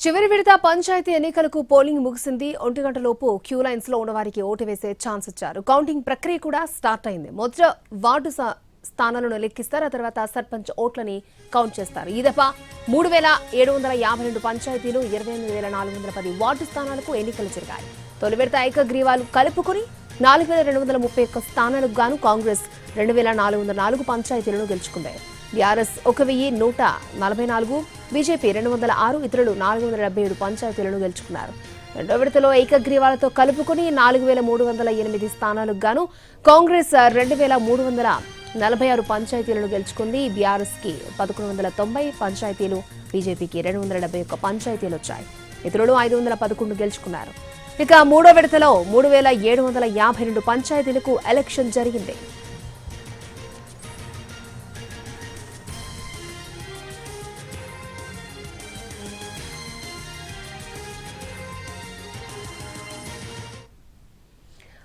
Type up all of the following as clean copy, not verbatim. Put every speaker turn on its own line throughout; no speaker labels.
చివరి విడత పంచాయతీ ఎన్నికలకు పోలింగ్ ముగిసింది. 1 గంటలోపు క్యూ లైన్స్ లో ఉన్నవారికి ఓటు వేసే ఛాన్స్ ఇచ్చారు. కౌంటింగ్ ప్రక్రియ కూడా స్టార్ట్ అయింది. మొదట వార్డు స్థానాలను లెక్కిస్తారు. ఆ తర్వాత సర్పంచ్ ఓట్లని కౌంట్ చేస్తారు. ఈ దఫా 3752 పంచాయతీలు 28410 వార్డు స్థానాలకు ఎన్నికలు జరిగాయి. తొలి విడత ఏకగ్రీవాలు కలుపుకుని 4231 స్థానాలకు గాను కాంగ్రెస్ 2404 పంచాయతీలను గెలుచుకుంది. బీఆర్ఎస్ 1144, బీజేపీ 206, ఇతరులు 477 పంచాయతీలను గెలుచుకున్నారు. రెండో విడతలో ఏకగ్రీవాలతో కలుపుకుని 4308 స్థానాలకు గాను కాంగ్రెస్ 2346 పంచాయతీలను గెలుచుకుంది. బీఆర్ఎస్ కి 1190 పంచాయతీలు, బీజేపీకి 271 పంచాయతీలు వచ్చాయి. ఇతరులు 511 గెలుచుకున్నారు. ఇక మూడో విడతలో 3752 పంచాయతీలకు ఎలక్షన్ జరిగింది.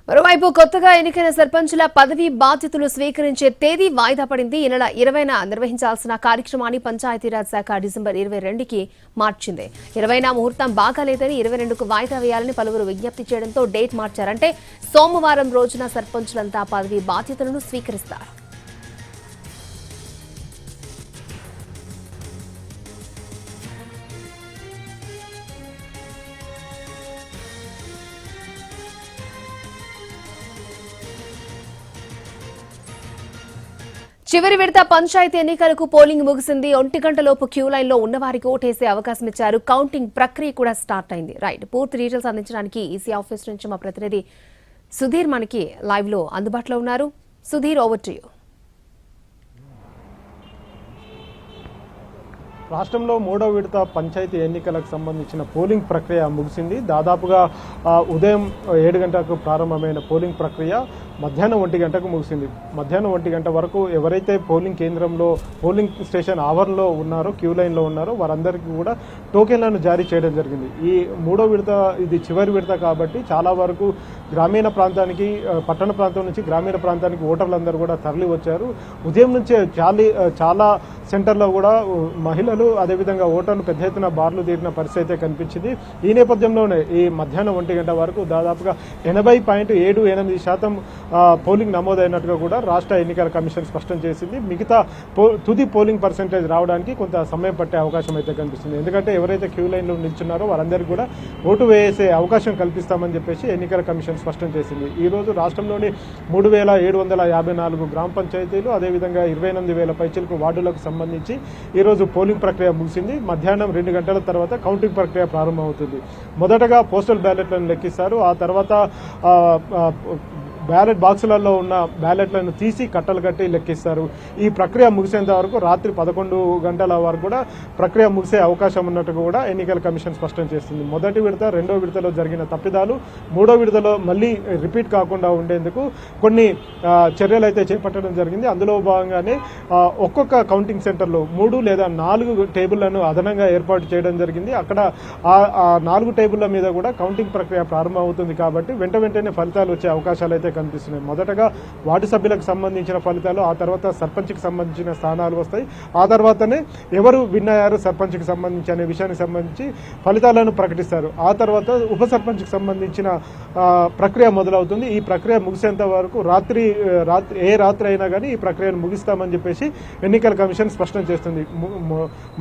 మరోవైపు కొత్తగా ఎన్నికైన సర్పంచుల పదవీ బాధ్యతలు స్వీకరించే తేదీ వాయిదా పడింది. ఈ నెల 20న నిర్వహించాల్సిన కార్యక్రమాన్ని పంచాయతీరాజ్ శాఖ డిసెంబర్ 22కి మార్చింది. 20న ముహూర్తం బాగాలేదని 22కు వాయిదా వేయాలని పలువురు విజ్ఞప్తి చేయడంతో డేట్ మార్చారంటే సోమవారం రోజున సర్పంచులంతా పదవీ బాధ్యతలను స్వీకరిస్తారు. చివరి విడత పంచాయతీ ఎన్నికలకు పోలింగ్ ముగిసింది. 1 గంటలోపు క్యూ లైన్ లో ఉన్నవారికి ఓటేసే అవకాశం ఇచ్చారు. కౌంటింగ్ ప్రక్రియ కూడా స్టార్ట్ అయింది. రైట్, పూర్తి డీటెయిల్స్ అందించడానికి ఈసీ ఆఫీస్ నుంచి మా ప్రతినిధి సుధీర్ మనకి లైవ్ లో అందుబాటులో ఉన్నారు. Sudheer, over to you.
రాష్ట్రంలో మూడో విడత పంచాయతీ ఎన్నికలకు సంబంధించిన పోలింగ్ ప్రక్రియ ముగిసింది. దాదాపుగా ఉదయం 7 గంటలకు ప్రారంభమైన పోలింగ్ ప్రక్రియ మధ్యాహ్నం 1 గంటకు ముగిసింది. మధ్యాహ్నం 1 గంట వరకు ఎవరైతే పోలింగ్ కేంద్రంలో పోలింగ్ స్టేషన్ ఆవరణలో ఉన్నారో, క్యూ లైన్లో ఉన్నారో వారందరికీ కూడా టోకెన్లను జారీ చేయడం జరిగింది. ఈ మూడో విడత ఇది చివరి విడత కాబట్టి చాలా వరకు గ్రామీణ ప్రాంతానికి, పట్టణ ప్రాంతం నుంచి గ్రామీణ ప్రాంతానికి ఓటర్లందరూ కూడా తరలి వచ్చారు. ఉదయం నుంచే చాలా సెంటర్లో కూడా మహిళలు, అదేవిధంగా ఓటర్లు పెద్ద ఎత్తున బార్లు తీరిన పరిస్థితి అయితే కనిపించింది. ఈ నేపథ్యంలోనే ఈ మధ్యాహ్నం 1 గంట వరకు దాదాపుగా 80.78% పోలింగ్ నమోదైనట్టుగా కూడా రాష్ట్ర ఎన్నికల కమిషన్ స్పష్టం చేసింది. మిగతా తుది పోలింగ్ పర్సెంటేజ్ రావడానికి కొంత సమయం పట్టే అవకాశం అయితే కనిపిస్తుంది. ఎందుకంటే ఎవరైతే క్యూ లైన్లో నిల్చున్నారో వారందరికీ కూడా ఓటు వేసే అవకాశం కల్పిస్తామని చెప్పేసి ఎన్నికల కమిషన్ స్పష్టం చేసింది. ఈ రోజు రాష్ట్రంలోని 3754 గ్రామ పంచాయతీలు, అదేవిధంగా 28,000 పైచిలకు వార్డులకు సంబంధించి ఈరోజు పోలింగ్ ప్రక్రియ ముగిసింది. మధ్యాహ్నం 2 గంటల తర్వాత కౌంటింగ్ ప్రక్రియ ప్రారంభమవుతుంది. మొదటగా పోస్టల్ బ్యాలెట్లను లెక్కిస్తారు. ఆ తర్వాత బ్యాలెట్ బాక్సులలో ఉన్న బ్యాలెట్లను తీసి కట్టలు కట్టి లెక్కిస్తారు. ఈ ప్రక్రియ ముగిసేంత వరకు రాత్రి 11 గంటల వరకు కూడా ప్రక్రియ ముగిసే అవకాశం ఉన్నట్టు కూడా ఎన్నికల కమిషన్ స్పష్టం చేస్తుంది. మొదటి విడత, రెండో విడతలో జరిగిన తప్పిదాలు మూడో విడతలో మళ్ళీ రిపీట్ కాకుండా ఉండేందుకు కొన్ని చర్యలు అయితే చేపట్టడం జరిగింది. అందులో భాగంగానే ఒక్కొక్క కౌంటింగ్ సెంటర్లో 3 లేదా 4 టేబుళ్లను అదనంగా ఏర్పాటు చేయడం జరిగింది. అక్కడ ఆ 4 టేబుళ్ల మీద కూడా కౌంటింగ్ ప్రక్రియ ప్రారంభమవుతుంది కాబట్టి వెంటనే ఫలితాలు వచ్చే అవకాశాలు అయితే కనిపిస్తున్నాయి. మొదటగా వార్డు సభ్యులకు సంబంధించిన ఫలితాలు, ఆ తర్వాత సర్పంచ్కి సంబంధించిన స్థానాలు వస్తాయి. ఆ తర్వాతనే ఎవరు విన్ అయ్యారు సర్పంచ్కి సంబంధించి అనే విషయానికి సంబంధించి ఫలితాలను ప్రకటిస్తారు. ఆ తర్వాత ఉప సర్పంచ్కి సంబంధించిన ప్రక్రియ మొదలవుతుంది. ఈ ప్రక్రియ ముగిసేంత వరకు ఏ రాత్రి అయినా కానీ ఈ ప్రక్రియను ముగిస్తామని చెప్పేసి ఎన్నికల కమిషన్ స్పష్టం చేస్తుంది.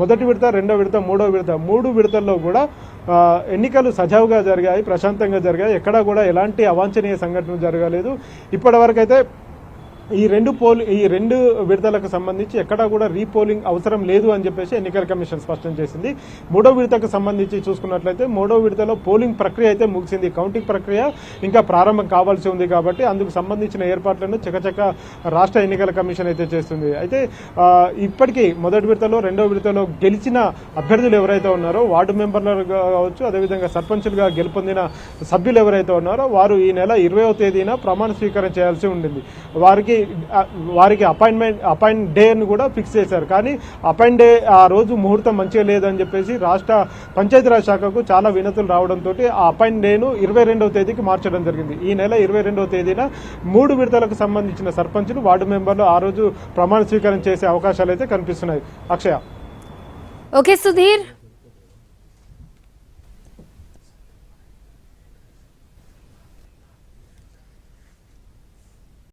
మొదటి విడత, రెండో విడత, మూడో విడత, 3 విడతల్లో కూడా ఎన్నికలు సజావుగా జరిగాయి, ప్రశాంతంగా జరిగాయి. ఎక్కడా కూడా ఎలాంటి అవాంఛనీయ సంఘటనలు జరగలేదు. ఇప్పటివరకైతే ఈ రెండు విడతలకు సంబంధించి ఎక్కడా కూడా రీపోలింగ్ అవసరం లేదు అని చెప్పేసి ఎన్నికల కమిషన్ స్పష్టం చేసింది. మూడో విడతకు సంబంధించి చూసుకున్నట్లయితే మూడో విడతలో పోలింగ్ ప్రక్రియ అయితే ముగిసింది. కౌంటింగ్ ప్రక్రియ ఇంకా ప్రారంభం కావాల్సి ఉంది కాబట్టి అందుకు సంబంధించిన ఏర్పాట్లను చకచక రాష్ట్ర ఎన్నికల కమిషన్ అయితే చేస్తుంది. అయితే ఇప్పటికీ మొదటి విడతలో, రెండో విడతలో గెలిచిన అభ్యర్థులు ఎవరైతే ఉన్నారో, వార్డు మెంబర్లు కావచ్చు, అదేవిధంగా సర్పంచులుగా గెలుపొందిన సభ్యులు ఎవరైతే ఉన్నారో వారు ఈ నెల 20వ తేదీన ప్రమాణ స్వీకారం చేయాల్సి ఉండింది. వారికి అపాయింట్ డే అని కూడా ఫిక్స్ చేశారు. కానీ అపాయింట్ డే ఆ రోజు ముహూర్తం మంచిగా లేదని చెప్పేసి రాష్ట్ర పంచాయతీరాజ్ శాఖకు చాలా వినతులు రావడంతో ఆ అపాయింట్ డేను 22వ తేదీకి మార్చడం జరిగింది. ఈ నెల 22వ తేదీన 3 విడతలకు సంబంధించిన సర్పంచులు, వార్డు మెంబర్లు ఆ రోజు ప్రమాణ స్వీకారం చేసే అవకాశాలు అయితే కనిపిస్తున్నాయి. అక్షయ.
ఓకే సుధీర్.